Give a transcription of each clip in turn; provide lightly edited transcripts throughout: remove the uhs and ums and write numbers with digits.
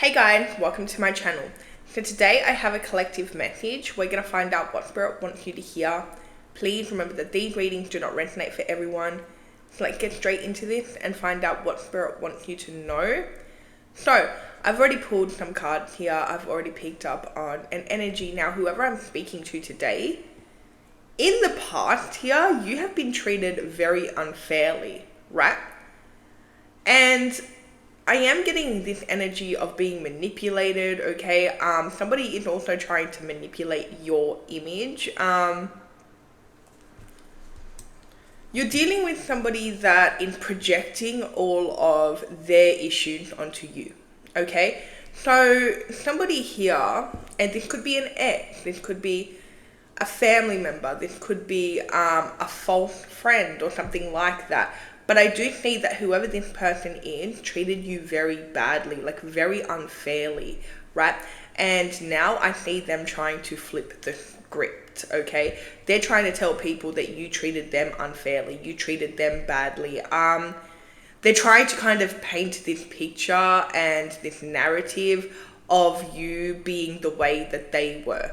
Hey guys, welcome to my channel. So today I have a collective message. We're going to find out what Spirit wants you to hear. Please remember that these readings do not resonate for everyone. So let's get straight into this and find out what Spirit wants you to know. So I've already pulled some cards here. I've already picked up on an energy. Now whoever I'm speaking to today, in the past here, you have been treated very unfairly, right? And I am getting this energy of being manipulated, okay? Somebody is also trying to manipulate your image. You're dealing with somebody that is projecting all of their issues onto you, okay? So somebody here, and this could be an ex, this could be a family member, this could be a false friend or something like that. But I do see that whoever this person is treated you very badly, like very unfairly, right? And now I see them trying to flip the script, okay? They're trying to tell people that you treated them unfairly, you treated them badly. They're trying to kind of paint this picture and this narrative of you being the way that they were,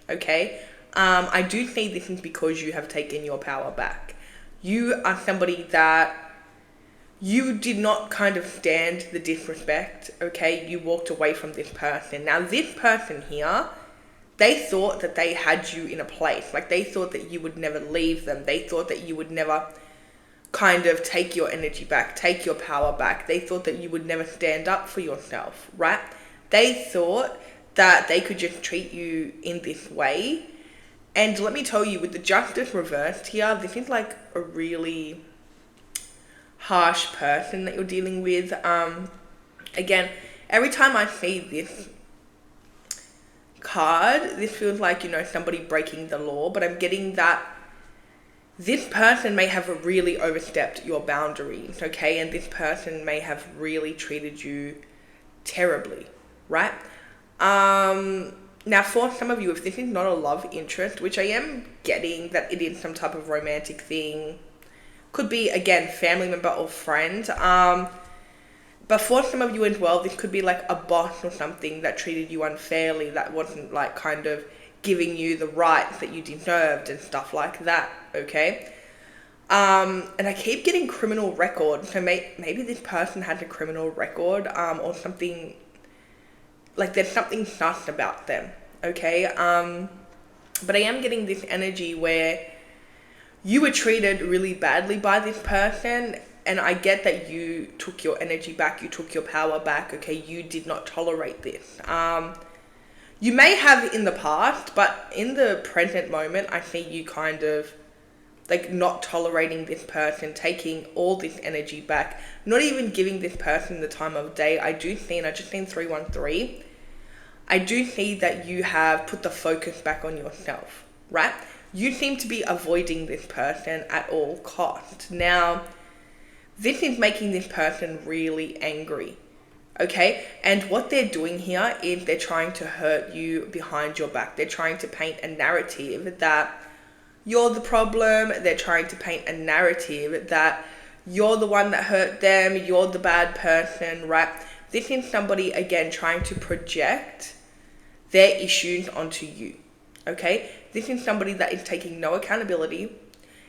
okay? I do see this is because you have taken your power back. You are somebody that you did not kind of stand the disrespect, okay? You walked away from this person. Now, this person here, they thought that they had you in a place. Like, they thought that you would never leave them. They thought that you would never kind of take your energy back, take your power back. They thought that you would never stand up for yourself, right? They thought that they could just treat you in this way. And let me tell you, with the justice reversed here, this is like a really harsh person that you're dealing with. Again, every time I see this card, this feels like, you know, somebody breaking the law, but I'm getting that this person may have really overstepped your boundaries, okay? And this person may have really treated you terribly, right? Now, for some of you, if this is not a love interest, which I am getting that it is some type of romantic thing, could be, again, family member or friend. But for some of you as well, this could be like a boss or something that treated you unfairly, that wasn't like kind of giving you the rights that you deserved and stuff like that, okay? And I keep getting criminal record. So maybe this person has a criminal record or something. Like, there's something sus about them, okay? But I am getting this energy where you were treated really badly by this person, and I get that you took your energy back, you took your power back, okay? You did not tolerate this. You may have in the past, but in the present moment, I see you kind of like not tolerating this person, taking all this energy back, not even giving this person the time of day. I just seen 313. I do see that you have put the focus back on yourself, right? You seem to be avoiding this person at all costs. Now, this is making this person really angry, okay? And what they're doing here is they're trying to hurt you behind your back. They're trying to paint a narrative that you're the problem. They're trying to paint a narrative that you're the one that hurt them. You're the bad person, right? This is somebody, again, trying to project their issues onto you, okay? This is somebody that is taking no accountability.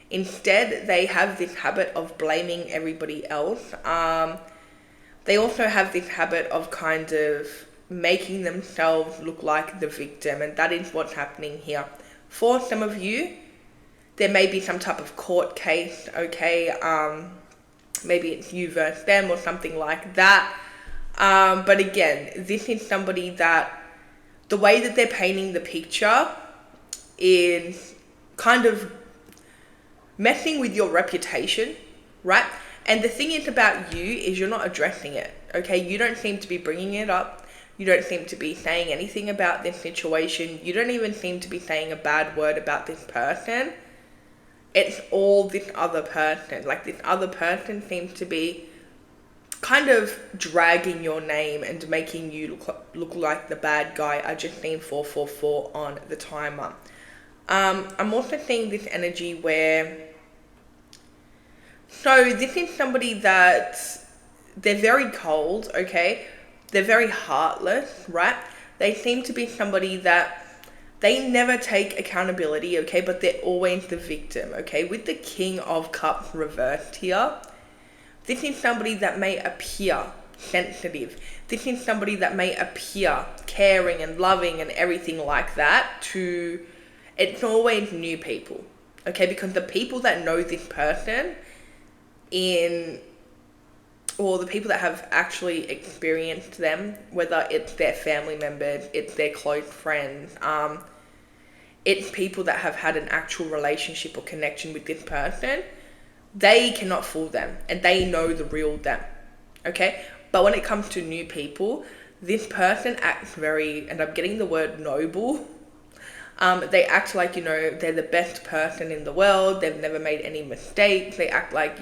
Instead, they have this habit of blaming everybody else. They also have this habit of kind of making themselves look like the victim, and that is what's happening here. For some of you, there may be some type of court case, okay? Maybe it's you versus them or something like that. But again, this is somebody that the way that they're painting the picture is kind of messing with your reputation, right? And the thing is about you is you're not addressing it, okay? You don't seem to be bringing it up. You don't seem to be saying anything about this situation. You don't even seem to be saying a bad word about this person. It's all this other person. Like, this other person seems to be kind of dragging your name and making you look like the bad guy. I just seen 444 on the timer. I'm also seeing this energy where, so this is somebody that they're very cold, okay? they're very heartless, right? They seem to be somebody that they never take accountability, okay, but they're always the victim, okay? With the King of Cups reversed here, this is somebody that may appear sensitive. This is somebody that may appear caring and loving and everything like that to, it's always new people, okay? Because the people that know this person or the people that have actually experienced them, whether it's their family members, it's their close friends, it's people that have had an actual relationship or connection with this person, they cannot fool them and they know the real them, okay? But when it comes to new people, this person acts very, and I'm getting the word noble, they act like, they're the best person in the world, they've never made any mistakes, they act like,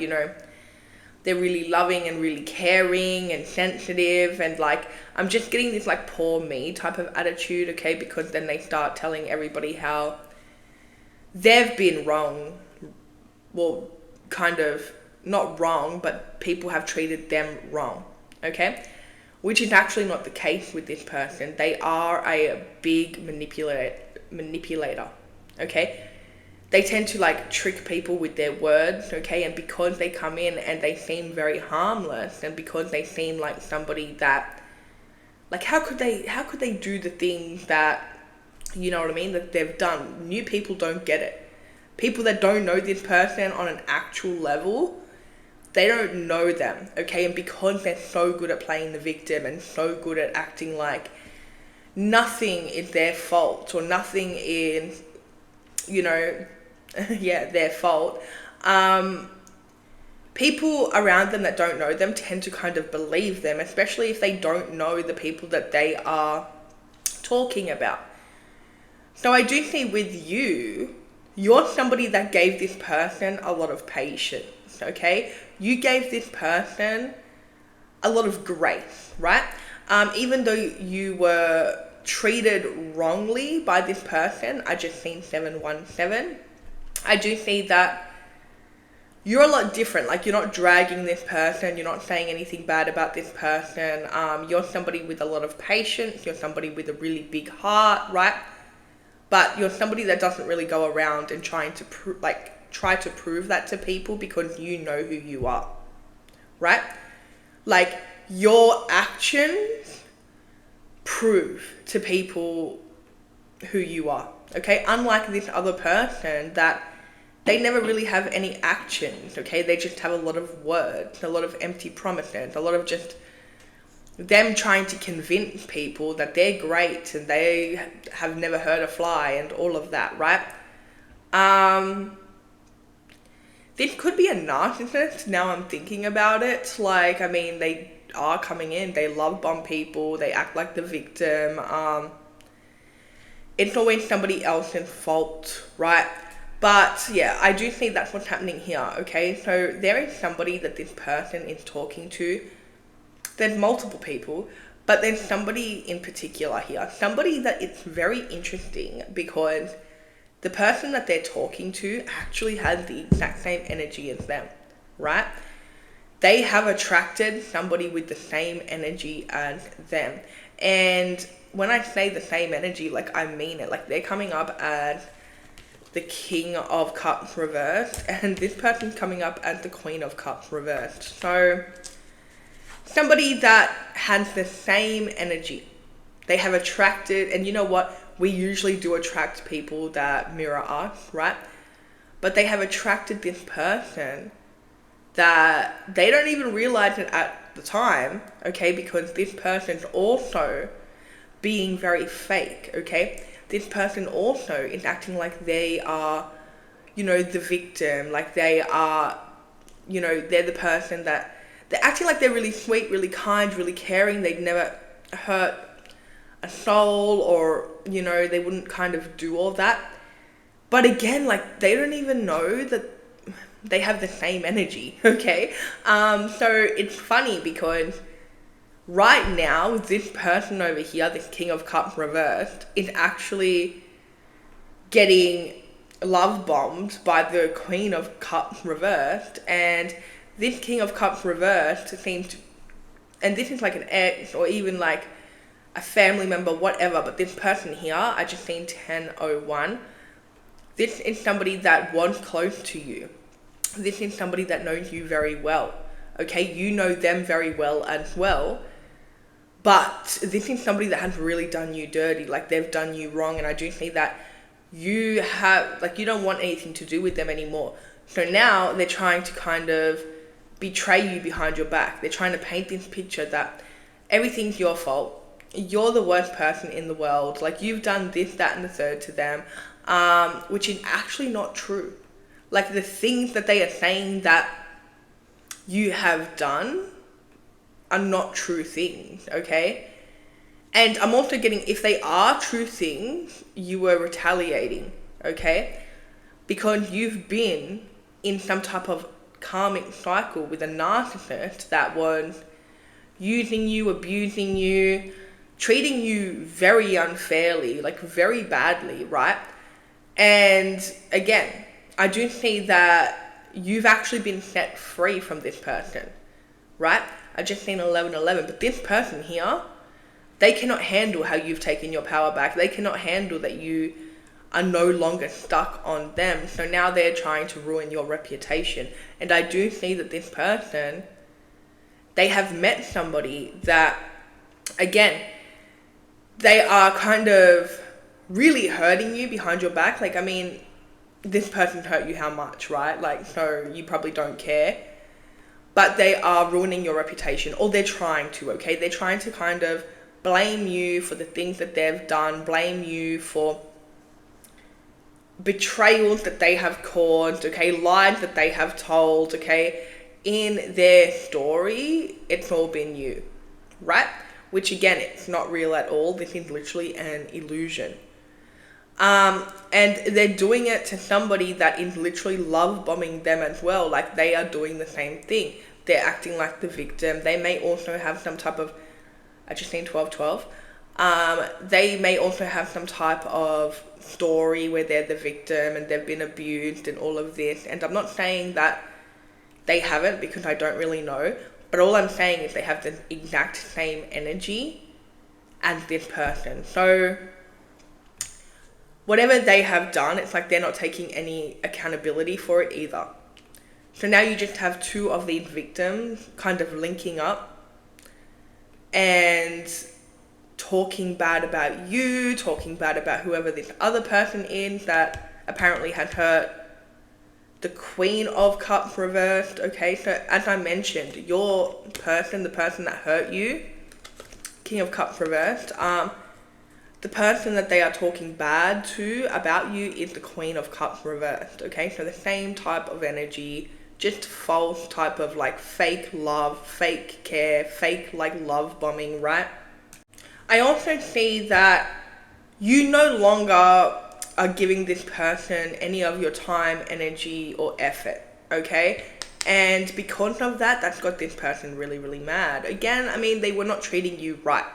they're really loving and really caring and sensitive, and like, I'm just getting this like poor me type of attitude, okay? Because then they start telling everybody how they've been wrong. Well, kind of not wrong, but people have treated them wrong, okay? Which is actually not the case with this person. They are a big manipulator, okay? They tend to like trick people with their words, okay? And because they come in and they seem very harmless, and because they seem like somebody that, like, how could they do the things that, you know what I mean, that they've done? New people don't get it. People that don't know this person on an actual level, they don't know them, okay? And because they're so good at playing the victim and so good at acting like nothing is their fault or nothing is, their fault, people around them that don't know them tend to kind of believe them, especially if they don't know the people that they are talking about. So I do see with you're somebody that gave this person a lot of patience, okay? You gave this person a lot of grace, right? Even though you were treated wrongly by this person, I just seen 717. I do see that you're a lot different. Like, you're not dragging this person. You're not saying anything bad about this person. You're somebody with a lot of patience. You're somebody with a really big heart, right? But you're somebody that doesn't really go around and try to prove that to people, because you know who you are, right? Like, your actions prove to people who you are, okay? Unlike this other person that they never really have any actions, okay? They just have a lot of words, a lot of empty promises, a lot of just them trying to convince people that they're great and they have never hurt a fly and all of that, right? This could be a narcissist, now I'm thinking about it. Like, I mean, they are coming in, they love bomb people, they act like the victim. It's always somebody else's fault, right? But yeah, I do think that's what's happening here, okay? So there is somebody that this person is talking to. There's multiple people, but there's somebody in particular here. Somebody that it's very interesting, because the person that they're talking to actually has the exact same energy as them, right? They have attracted somebody with the same energy as them. And when I say the same energy, like, I mean it. Like, they're coming up as the King of Cups reversed, and this person's coming up as the Queen of Cups reversed. So somebody that has the same energy. They have attracted, and you know what? We usually do attract people that mirror us, right? But they have attracted this person that they don't even realize it at the time, okay? Because this person's also being very fake, okay? This person also is acting like they are, the victim, like they are, they're the person that, they're acting like they're really sweet, really kind, really caring. They'd never hurt a soul, or, they wouldn't kind of do all that. But again, like, they don't even know that they have the same energy, okay? So it's funny because right now, this person over here, this King of Cups reversed, is actually getting love bombed by the Queen of Cups reversed, and this King of Cups reversed seems to and this is like an ex or even like a family member, whatever, but this person here, I just seen 1001. This is somebody that was close to you. This is somebody that knows you very well. Okay, you know them very well as well. But this is somebody that has really done you dirty, like they've done you wrong, and I do see that you have, like, you don't want anything to do with them anymore. So now they're trying to kind of betray you behind your back. They're trying to paint this picture that everything's your fault. You're the worst person in the world. Like, you've done this, that, and the third to them, which is actually not true. Like, the things that they are saying that you have done are not true things, okay? And I'm also getting, if they are true things, you were retaliating, okay? Because you've been in some type of karmic cycle with a narcissist that was using you, abusing you, treating you very unfairly, like very badly, right? And again, I do see that you've actually been set free from this person, right? I just seen 1111, but this person here, they cannot handle how you've taken your power back. They cannot handle that you are no longer stuck on them. So now they're trying to ruin your reputation. And I do see that this person, they have met somebody that, again, they are kind of really hurting you behind your back. Like, I mean, this person hurt you how much, right? Like, so you probably don't care. But they are ruining your reputation, or they're trying to, okay? They're trying to kind of blame you for the things that they've done, blame you for betrayals that they have caused, okay? Lies that they have told, okay? In their story, it's all been you, right? Which again, it's not real at all. This is literally an illusion. And they're doing it to somebody that is literally love bombing them as well. Like, they are doing the same thing. They're acting like the victim. They may also have some type of, I just seen 1212. They may also have some type of story where they're the victim and they've been abused and all of this. And I'm not saying that they haven't, because I don't really know. But all I'm saying is they have the exact same energy as this person. So whatever they have done, it's like they're not taking any accountability for it either. So now you just have two of these victims kind of linking up and talking bad about you, talking bad about whoever this other person is that apparently had hurt the Queen of Cups reversed, okay? So as I mentioned, your person, the person that hurt you, King of Cups reversed, the person that they are talking bad to about you is the Queen of Cups reversed, okay? So the same type of energy, just false type of like fake love, fake care, fake like love bombing, right? I also see that you no longer are giving this person any of your time, energy, or effort, okay? And because of that, that's got this person really, really mad. Again, I mean, they were not treating you right.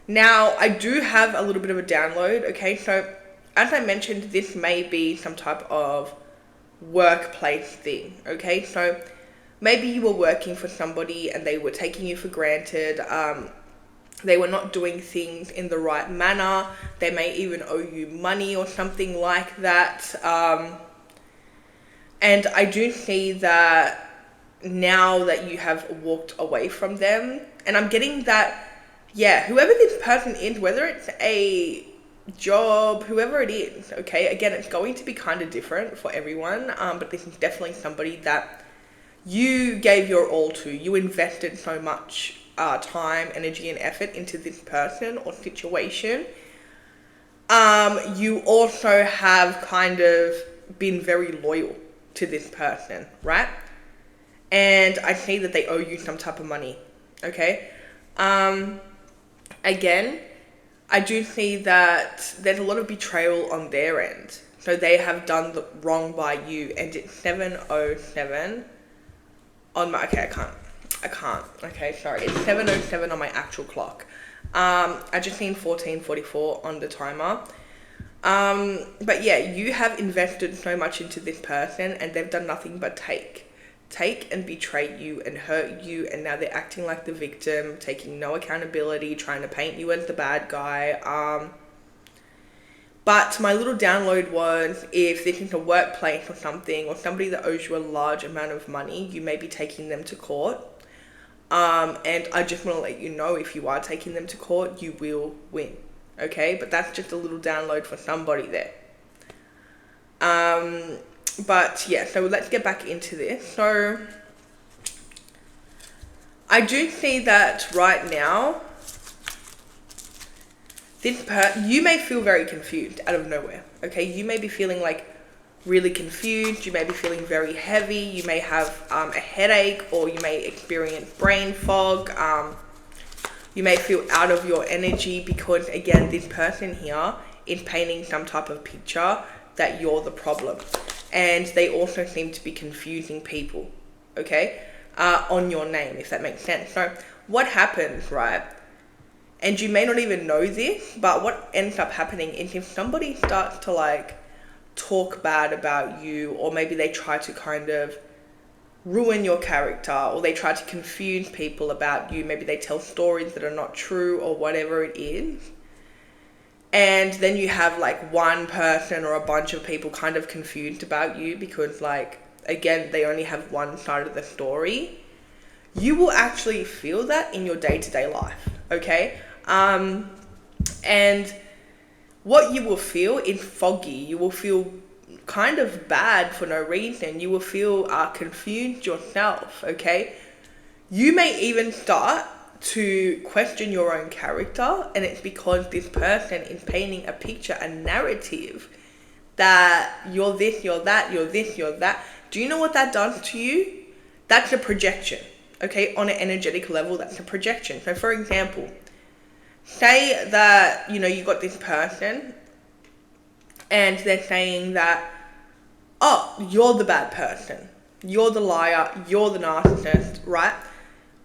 Now, I do have a little bit of a download, okay? So, as I mentioned, this may be some type of workplace thing, okay? So, maybe you were working for somebody and they were taking you for granted. They were not doing things in the right manner. They may even owe you money or something like that. And I do see that now that you have walked away from them, and I'm getting that, yeah, whoever this person is, whether it's a job, whoever it is, okay, again, it's going to be kind of different for everyone, but this is definitely somebody that you gave your all to. You invested so much time, energy, and effort into this person or situation. You also have kind of been very loyal to this person, right? And I see that they owe you some type of money, okay? Again, I do see that there's a lot of betrayal on their end. So they have done the wrong by you, and it's 7:07 on my, okay, I can't, okay, sorry, it's 7:07 on my actual clock. I just seen 14:44 on the timer. But yeah, you have invested so much into this person and they've done nothing but take. take and betray you and hurt you, and now they're acting like the victim, taking no accountability, trying to paint you as the bad guy. But my little download was, if this is a workplace or something, or somebody that owes you a large amount of money, you may be taking them to court. And I just want to let you know, if you are taking them to court, you will win. Okay? But that's just a little download for somebody there. But yeah, so let's get back into this. So I do see that right now, you may feel very confused out of nowhere. Okay, you may be feeling like really confused. You may be feeling very heavy. You may have a headache, or you may experience brain fog. You may feel out of your energy because, again, this person here is painting some type of picture that you're the problem. And they also seem to be confusing people, okay, on your name, if that makes sense. So what happens, right? And you may not even know this, but what ends up happening is, if somebody starts to like talk bad about you, or maybe they try to kind of ruin your character, or they try to confuse people about you, maybe they tell stories that are not true, or whatever it is, and then you have like one person or a bunch of people kind of confused about you because, like, again, they only have one side of the story, you will actually feel that in your day-to-day life, okay? And what you will feel is foggy. You will feel kind of bad for no reason. You will feel confused yourself, okay? You may even start to question your own character, and it's because this person is painting a picture, a narrative, that you're this, you're that, you're this, you're that. Do you know what that does to you? That's a projection, okay? On an energetic level, that's a projection. So for example, say that, you know, you got this person and they're saying that, oh, you're the bad person, you're the liar, you're the narcissist, right?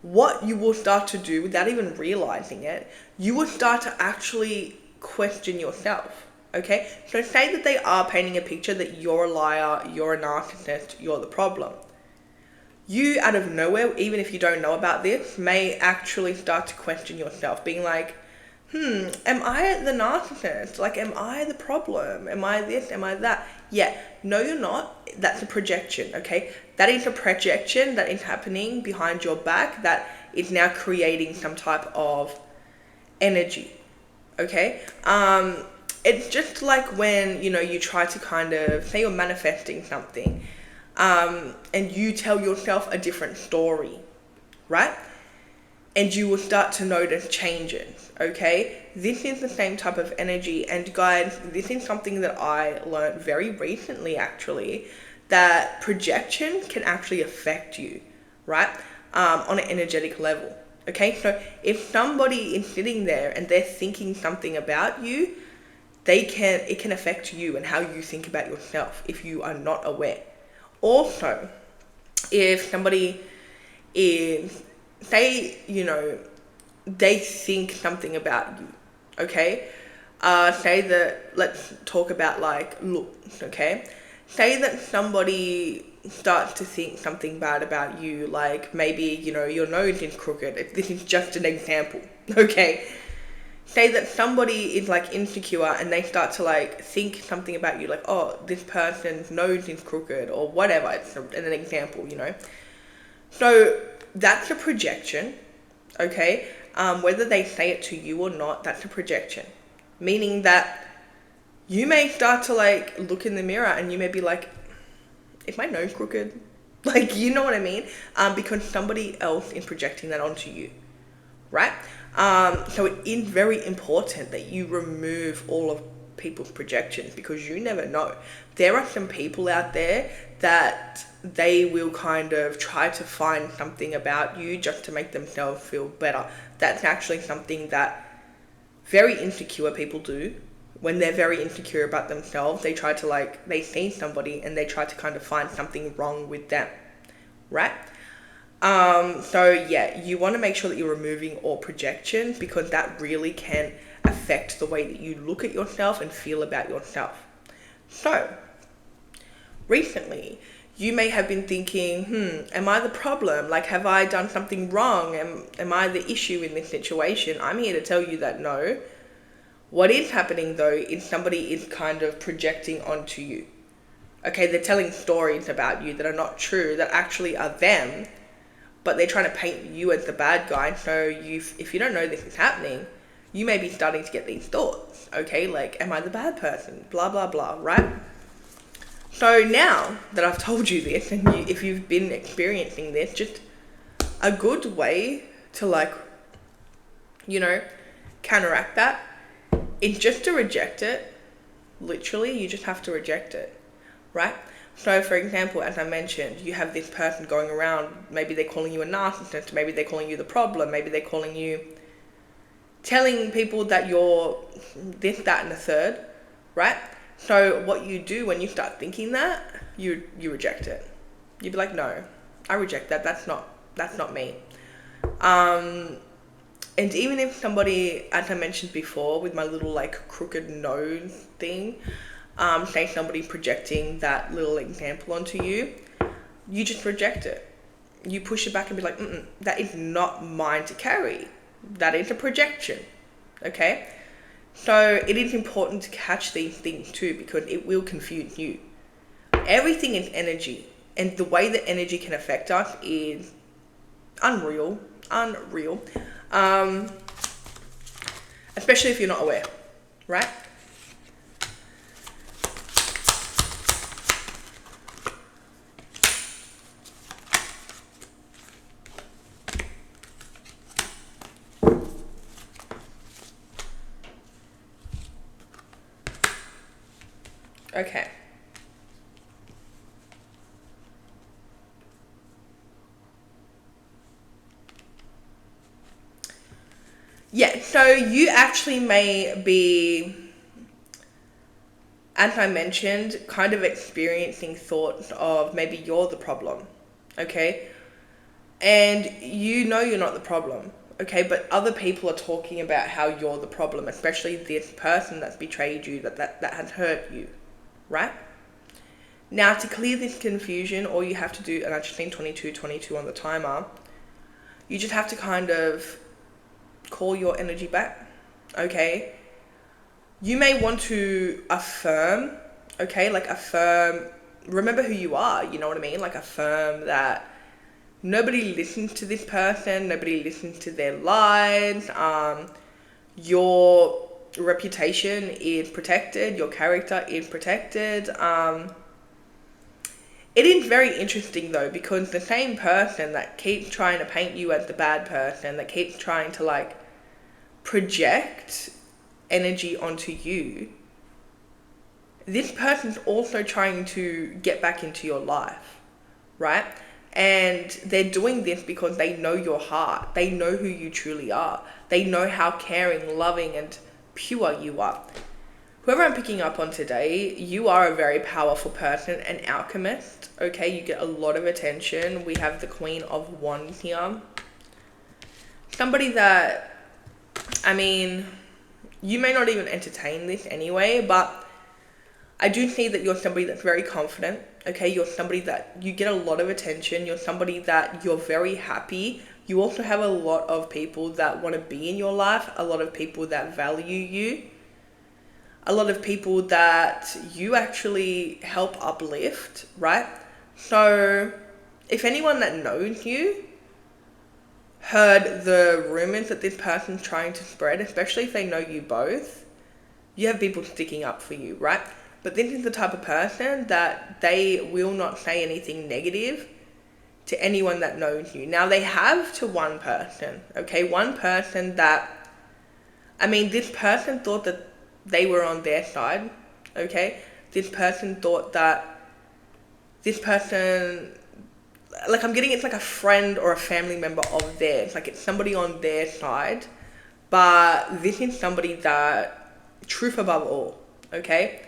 What you will start to do, without even realizing it, you will start to actually question yourself, okay? So say that they are painting a picture that you're a liar, you're a narcissist, you're the problem. You, out of nowhere, even if you don't know about this, may actually start to question yourself, being like, am I the narcissist? Like, am I the problem? Am I this? Am I that? Yeah, no, you're not. That's a projection, okay? That is a projection that is happening behind your back that is now creating some type of energy, okay? It's just like when, you know, you try to kind of, say you're manifesting something, and you tell yourself a different story, right? And you will start to notice changes, okay? This is the same type of energy. And guys, this is something that I learned very recently, actually, that projection can actually affect you, right? On an energetic level, okay? So if somebody is sitting there and they're thinking something about you, it can affect you and how you think about yourself if you are not aware. Also, if somebody is, say, you know, they think something about you, okay? Say that, let's talk about like looks, okay? Say that somebody starts to think something bad about you, like maybe, you know, your nose is crooked. This is just an example, okay? Say that somebody is like insecure and they start to like think something about you, like, oh, this person's nose is crooked or whatever. It's an example, you know? So that's a projection, okay? Whether they say it to you or not, that's a projection. Meaning that you may start to like look in the mirror and you may be like, is my nose crooked? Like, you know what I mean? Because somebody else is projecting that onto you, right? So it is very important that you remove all of people's projections, because you never know. There are some people out there that they will kind of try to find something about you just to make themselves feel better. That's actually something that very insecure people do. When they're very insecure about themselves, they try to like, they see somebody and they try to kind of find something wrong with them, right? So yeah, you want to make sure that you're removing all projections, because that really can affect the way that you look at yourself and feel about yourself. So recently, you may have been thinking, am I the problem? Like, have I done something wrong? Am I the issue in this situation? I'm here to tell you that no. What is happening though is somebody is kind of projecting onto you. Okay, they're telling stories about you that are not true, that actually are them, but they're trying to paint you as the bad guy. So if you don't know this is happening, you may be starting to get these thoughts. Okay, like, am I the bad person? Blah, blah, blah, right? So now that I've told you this, and if you've been experiencing this, just a good way to, like, counteract that is just to reject it. Literally, you just have to reject it, right? So, for example, as I mentioned, you have this person going around, maybe they're calling you a narcissist, maybe they're calling you the problem, maybe they're telling people that you're this, that, and the third, right? So what you do when you start thinking that, you reject it. You'd be like, no, I reject that. That's not me. And even if somebody, as I mentioned before, with my little like crooked nose thing, say somebody projecting that little example onto you, you just reject it. You push it back and be like, that is not mine to carry. That is a projection. Okay? So it is important to catch these things too, because it will confuse you. Everything is energy, and the way that energy can affect us is unreal. Especially if you're not aware, right? Okay. Yeah, so you actually may be, as I mentioned, kind of experiencing thoughts of maybe you're the problem, okay? And you know you're not the problem, okay? But other people are talking about how you're the problem, especially this person that's betrayed you, that has hurt you, right? Now, to clear this confusion, all you have to do, and I've just seen 22 on the timer, you just have to kind of call your energy back, okay? You may want to affirm, okay? Like affirm, remember who you are, you know what I mean? Like affirm that nobody listens to this person, nobody listens to their lies, your reputation is protected, your character is protected. It is very interesting though, because the same person that keeps trying to paint you as the bad person, that keeps trying to like project energy onto you, this person's also trying to get back into your life, right? And they're doing this because they know your heart. They know who you truly are. They know how caring, loving, and pure you are. Whoever I'm picking up on today, you are a very powerful person, an alchemist, okay? You get a lot of attention. We have the Queen of Wands here. Somebody that, I mean, you may not even entertain this anyway, but I do see that you're somebody that's very confident, okay? You're somebody that you get a lot of attention. You're somebody that you're very happy. You also have a lot of people that want to be in your life, a lot of people that value you, a lot of people that you actually help uplift, right? So if anyone that knows you heard the rumors that this person's trying to spread, especially if they know you both, you have people sticking up for you, right? But this is the type of person that they will not say anything negative to anyone that knows you. Now, they have to one person, okay? One person that, I mean, this person thought that they were on their side, okay? This person thought that this person, like I'm getting it's like a friend or a family member of theirs. Like it's somebody on their side. But this is somebody that, truth above all, okay?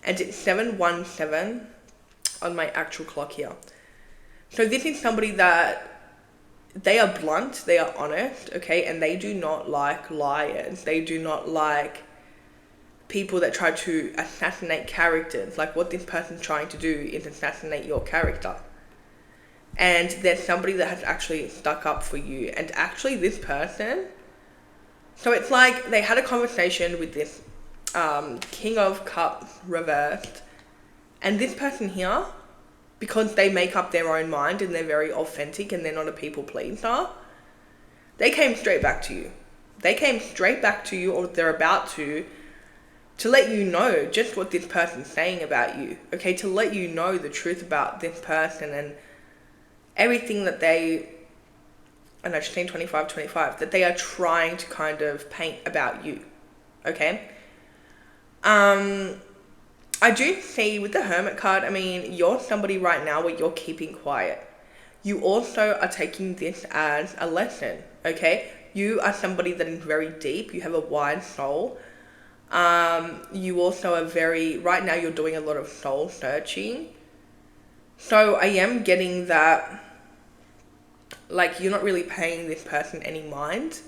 And it's 7:17 on my actual clock here. So this is somebody that they are blunt, they are honest, okay? And they do not like liars. They do not like people that try to assassinate characters. Like what this person's trying to do is assassinate your character. And there's somebody that has actually stuck up for you. And actually this person, so it's like they had a conversation with this King of Cups reversed. And this person here, because they make up their own mind and they're very authentic and they're not a people pleaser, they came straight back to you. They came straight back to you, or they're about to let you know just what this person's saying about you. Okay, to let you know the truth about this person and everything that they, and I've seen 25, that they are trying to kind of paint about you. Okay. I do see with the Hermit card, I mean, you're somebody right now where you're keeping quiet. You also are taking this as a lesson, okay? You are somebody that is very deep. You have a wide soul. You also are right now you're doing a lot of soul searching. So I am getting that, like, you're not really paying this person any mind,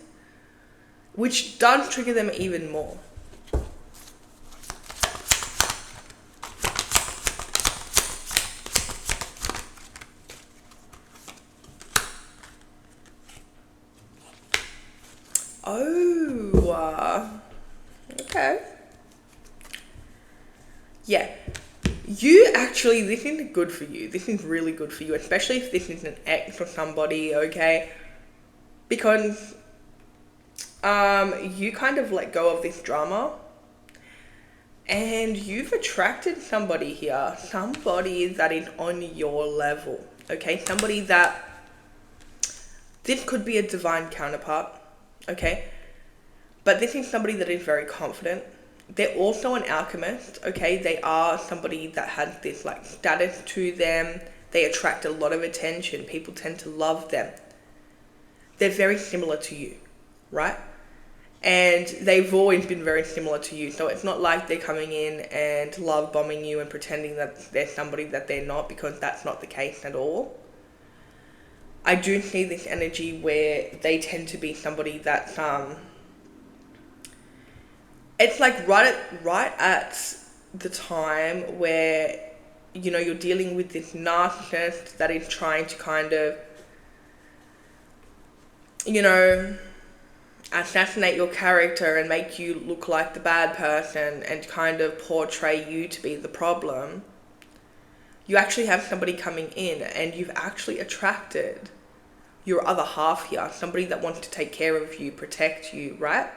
which does trigger them even more. Oh, okay. Yeah. You actually, this is good for you. This is really good for you, especially if this is an ex or somebody, okay? Because you kind of let go of this drama and you've attracted somebody here. Somebody that is on your level, okay? Somebody that, this could be a divine counterpart, okay? But this is somebody that is very confident. They're also an alchemist, okay? They are somebody that has this like status to them. They attract a lot of attention. People tend to love them. They're very similar to you, right? And they've always been very similar to you. So it's not like they're coming in and love bombing you and pretending that they're somebody that they're not, because that's not the case at all. I do see this energy where they tend to be somebody that's it's like right at the time where, you know, you're dealing with this narcissist that is trying to kind of, you know, assassinate your character and make you look like the bad person and kind of portray you to be the problem. You actually have somebody coming in and you've actually attracted your other half here, somebody that wants to take care of you, protect you, right?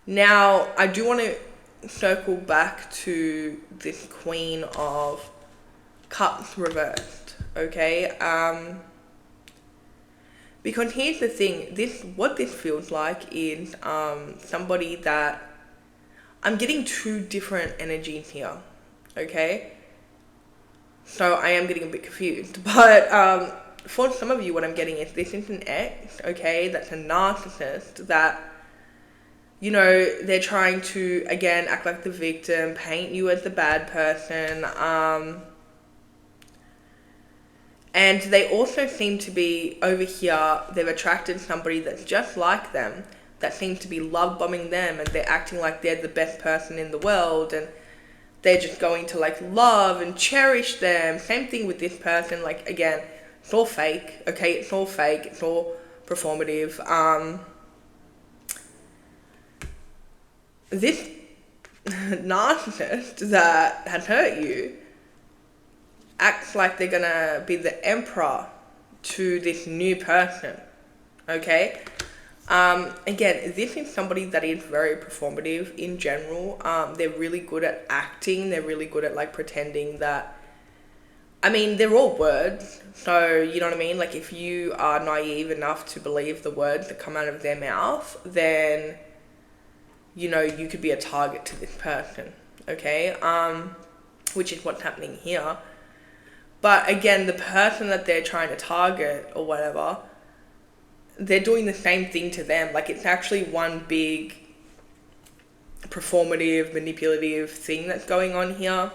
Now, I do want to circle back to this Queen of Cups reversed, okay? Because here's the thing, what this feels like is somebody that, I'm getting two different energies here, okay? So I am getting a bit confused, but for some of you, what I'm getting is this is an ex, okay, that's a narcissist that, you know, they're trying to, again, act like the victim, paint you as the bad person, and they also seem to be, over here, they've attracted somebody that's just like them, that seems to be love bombing them, and they're acting like they're the best person in the world, and they're just going to, like, love and cherish them. Same thing with this person, like, again, it's all fake, okay, it's all fake, it's all performative. This narcissist that has hurt you acts like they're gonna be the emperor to this new person, okay? Again, this is somebody that is very performative in general. They're really good at acting. They're really good at, like, pretending that, I mean, they're all words. So, you know what I mean? Like, if you are naive enough to believe the words that come out of their mouth, then, you know, you could be a target to this person, okay? Which is what's happening here. But again, the person that they're trying to target or whatever, they're doing the same thing to them. Like, it's actually one big performative, manipulative thing that's going on here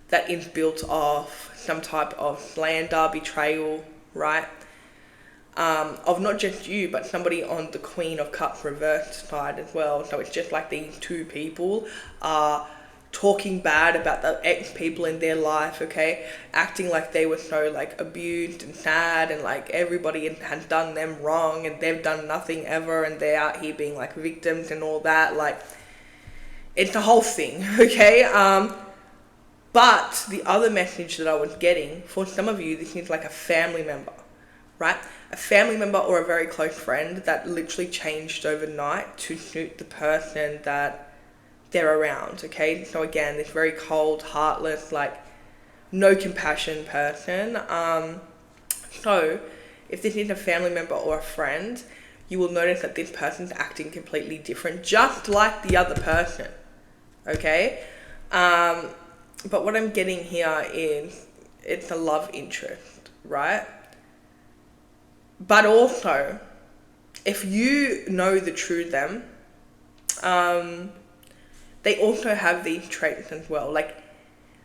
that is built off some type of slander, betrayal, right? of not just you, but somebody on the Queen of Cups reversed side as well. So it's just like these two people are talking bad about the ex people in their life, okay? Acting like they were so like abused and sad and like everybody had done them wrong and they've done nothing ever and they're out here being like victims and all that. Like, it's a whole thing, okay? But the other message that I was getting, for some of you, this is like a family member, right? A family member or a very close friend that literally changed overnight to suit the person that they're around, okay? So again, this very cold, heartless, like no compassion person. So if this is a family member or a friend, you will notice that this person's acting completely different, just like the other person, okay? But what I'm getting here is it's a love interest, right? But also, if you know the true them, they also have these traits as well. Like,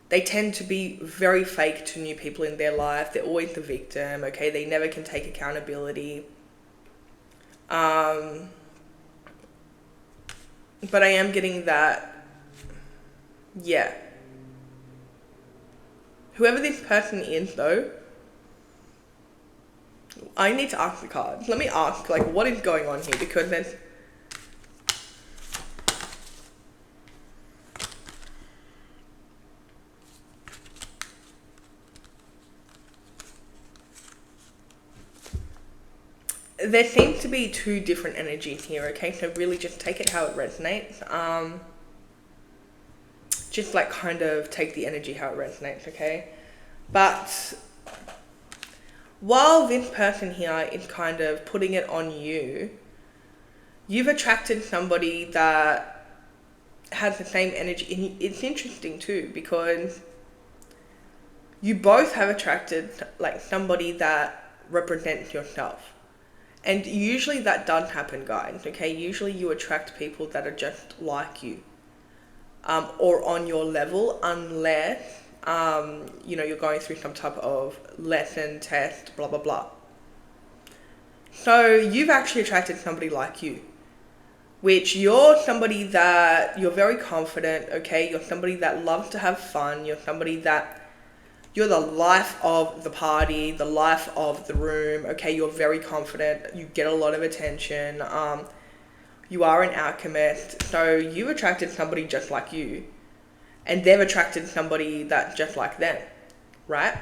they tend to be very fake to new people in their life. They're always the victim, okay? They never can take accountability. But I am getting that, yeah. Whoever this person is, though, I need to ask the cards. Let me ask, like, what is going on here? Because there seems to be two different energies here, okay? So really just take it how it resonates. Just like kind of take the energy how it resonates, okay? But while this person here is kind of putting it on you, you've attracted somebody that has the same energy. And it's interesting too, because you both have attracted like somebody that represents yourself. And usually that does happen, guys, okay? Usually you attract people that are just like you, or on your level, unless, you know, you're going through some type of lesson, test, blah, blah, blah. So you've actually attracted somebody like you, which you're somebody that you're very confident, okay? You're somebody that loves to have fun. You're somebody that you're the life of the party, the life of the room, okay? You're very confident. You get a lot of attention. You are an alchemist. So you've attracted somebody just like you, and they've attracted somebody that's just like them, right?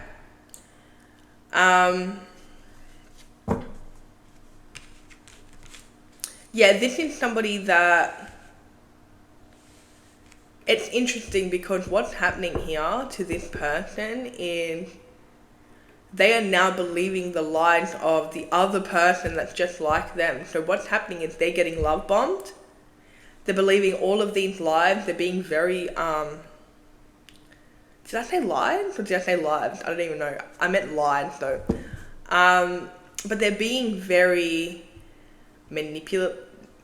Yeah, this is somebody that, it's interesting because what's happening here to this person is they are now believing the lies of the other person that's just like them. So what's happening is they're getting love bombed. They're believing all of these lies. They're being very, did I say lies or did I say lives? I don't even know. I meant lies though. But they're being very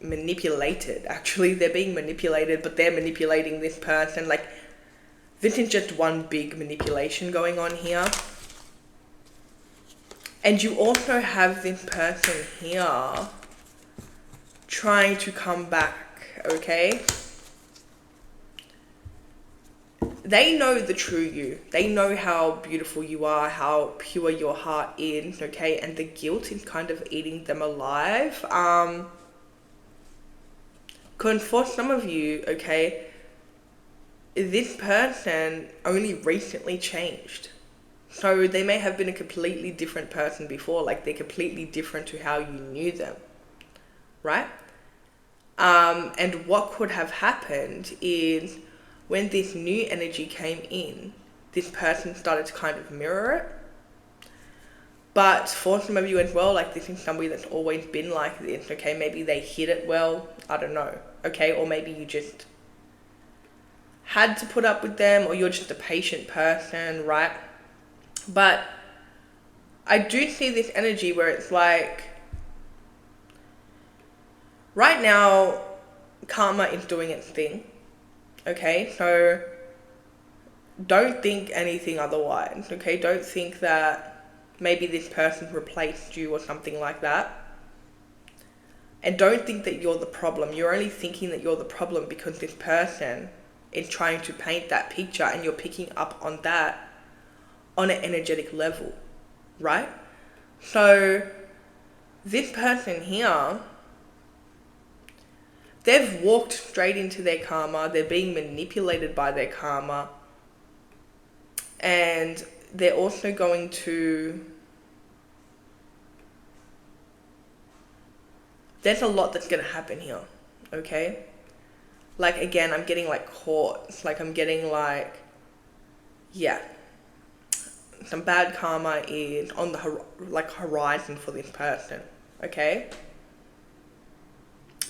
manipulated, actually. They're being manipulated, but they're manipulating this person. Like, this is just one big manipulation going on here. And you also have this person here trying to come back, okay? They know the true you. They know how beautiful you are, how pure your heart is, okay? And the guilt is kind of eating them alive. Because for some of you, okay, this person only recently changed. So they may have been a completely different person before, like they're completely different to how you knew them, right? And what could have happened is when this new energy came in, this person started to kind of mirror it. But for some of you as well, like this is somebody that's always been like this, okay? Maybe they hid it well, I don't know, okay? Or maybe you just had to put up with them, or you're just a patient person, right? But I do see this energy where it's like, right now, karma is doing its thing, okay? So don't think anything otherwise, okay? Don't think that maybe this person replaced you or something like that. And don't think that you're the problem. You're only thinking that you're the problem because this person is trying to paint that picture, and you're picking up on that on an energetic level, right? So this person here, they've walked straight into their karma. They're being manipulated by their karma. And they're also going to... There's a lot that's going to happen here, okay? Like, again, I'm getting like caught. Like, I'm getting like... Yeah. Some bad karma is on the horizon for this person, okay?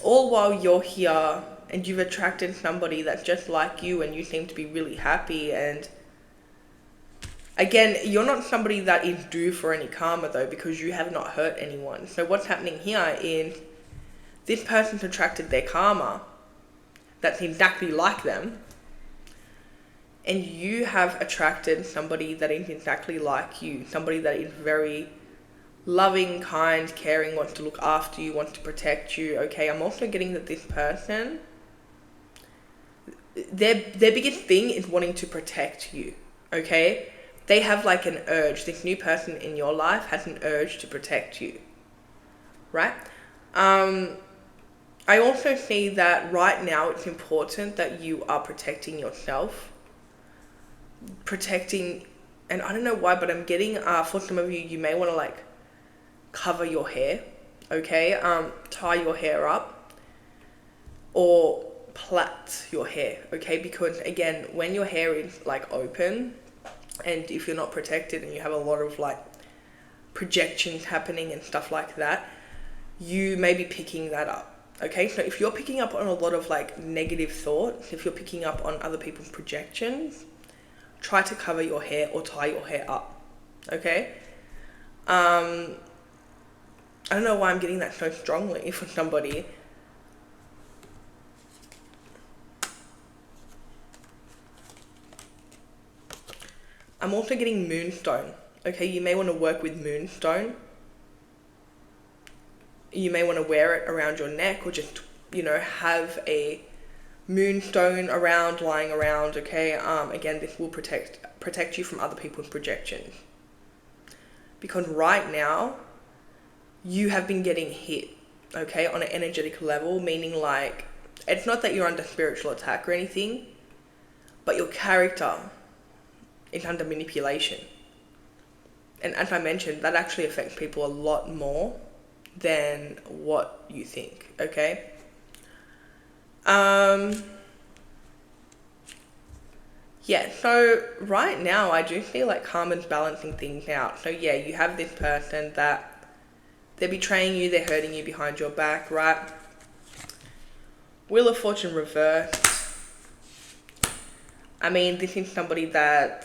All while you're here and you've attracted somebody that's just like you, and you seem to be really happy. And again, you're not somebody that is due for any karma though, because you have not hurt anyone. So what's happening here is this person's attracted their karma that's exactly like them, and you have attracted somebody that is exactly like you, somebody that is very loving, kind, caring, wants to look after you, wants to protect you, okay? I'm also getting that this person, their biggest thing is wanting to protect you, okay? They have like an urge. This new person in your life has an urge to protect you, right? I also see that right now it's important that you are protecting yourself, and I don't know why, but I'm getting, for some of you, you may want to like cover your hair, okay? Tie your hair up or plait your hair, okay? Because again, when your hair is like open, and if you're not protected and you have a lot of like projections happening and stuff like that, you may be picking that up. Okay, so if you're picking up on a lot of like negative thoughts, if you're picking up on other people's projections, try to cover your hair or tie your hair up, okay? I don't know why I'm getting that so strongly for somebody. I'm also getting moonstone, okay? You may want to work with moonstone. You may want to wear it around your neck, or just, you know, have a moonstone around, lying around, okay? Again, this will protect you from other people's projections. Because right now, you have been getting hit, okay, on an energetic level, meaning like, it's not that you're under spiritual attack or anything, but your character is under manipulation. And as I mentioned, that actually affects people a lot more than what you think, okay? Yeah, so right now I do feel like karma's balancing things out. So yeah, you have this person that they're betraying you, they're hurting you behind your back, right? Wheel of Fortune reversed. I mean, this is somebody they're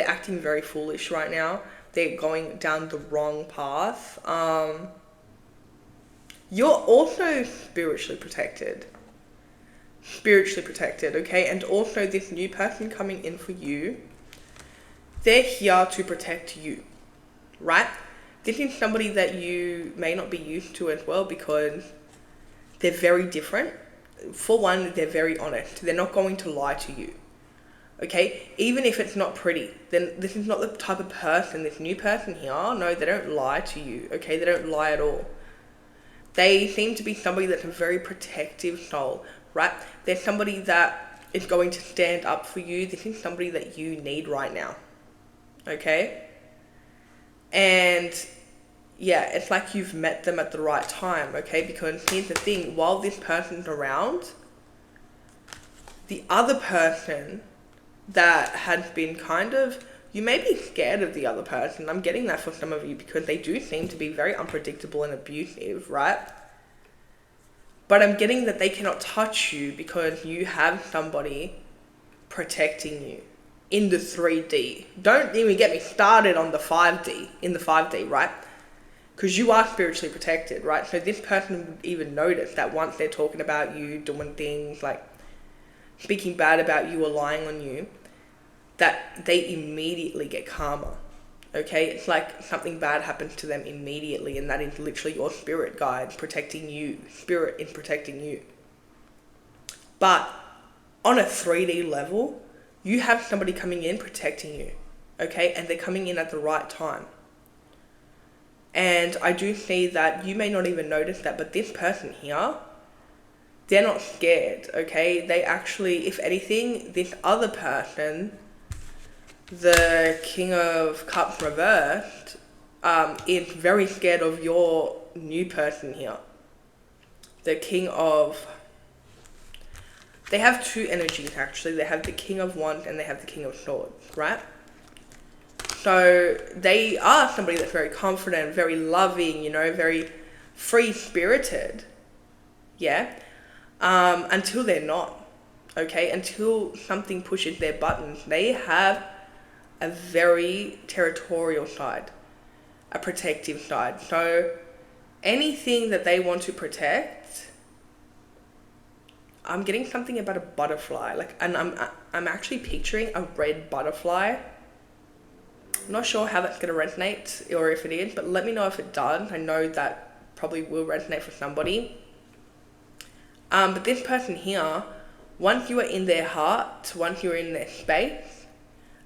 acting very foolish right now. They're going down the wrong path. You're also spiritually protected, okay? And also this new person coming in for you, they're here to protect you, right? This is somebody that you may not be used to as well, because they're very different. For one, they're very honest. They're not going to lie to you, okay? Even if it's not pretty, then this is not the type of person, this new person here, no, they don't lie to you, okay? They don't lie at all. They seem to be somebody that's a very protective soul, right? They're somebody that is going to stand up for you. This is somebody that you need right now, okay? And yeah, it's like you've met them at the right time, okay? Because here's the thing, while this person's around, the other person that has been kind of, you may be scared of the other person. I'm getting that for some of you, because they do seem to be very unpredictable and abusive, right? But I'm getting that they cannot touch you because you have somebody protecting you in the 3D. Don't even get me started on the 5D, in the 5D, right? Because you are spiritually protected, right? So this person would even notice that once they're talking about you, doing things like speaking bad about you or lying on you, that they immediately get karma, Okay, it's like something bad happens to them immediately, and that is literally your spirit guide protecting you, spirit in protecting you. But on a 3D level, you have somebody coming in protecting you, okay, and they're coming in at the right time. And I do see that you may not even notice that, but this person here, they're not scared, okay? They actually, if anything, this other person, the King of Cups reversed, is very scared of your new person here. The King of... They have two energies, actually. They have the King of Wands and they have the King of Swords, right? So they are somebody that's very confident, very loving, you know, very free-spirited. Yeah? Until they're not. Okay? Until something pushes their buttons. They have a very territorial side. A protective side. So anything that they want to protect, I'm getting something about a butterfly. Like, and I'm actually picturing a red butterfly. I'm not sure how that's going to resonate or if it is, but let me know if it does. I know that probably will resonate for somebody. But this person here, once you are in their heart, once you're in their space,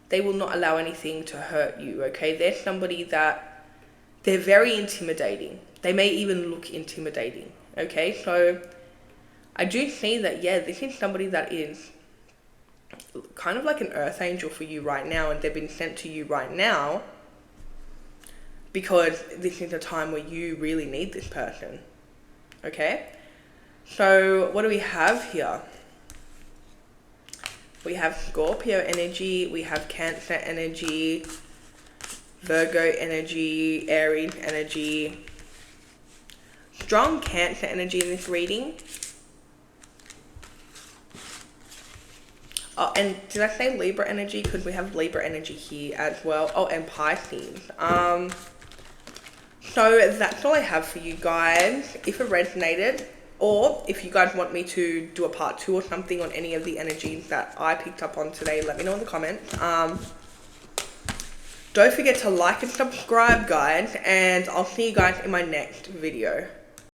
they will not allow anything to hurt you, okay? They're somebody that, they're very intimidating. They may even look intimidating, okay? So I do see that, yeah, this is somebody that is kind of like an earth angel for you right now, and they've been sent to you right now because this is a time where you really need this person, okay? So what do we have here? We have Scorpio energy, we have Cancer energy, Virgo energy, Aries energy, strong Cancer energy in this reading. Oh, and did I say Libra energy? Because we have Libra energy here as well. Oh, and Pisces. So that's all I have for you guys. If it resonated, or if you guys want me to do a part 2 or something on any of the energies that I picked up on today, let me know in the comments. Don't forget to like and subscribe, guys, and I'll see you guys in my next video.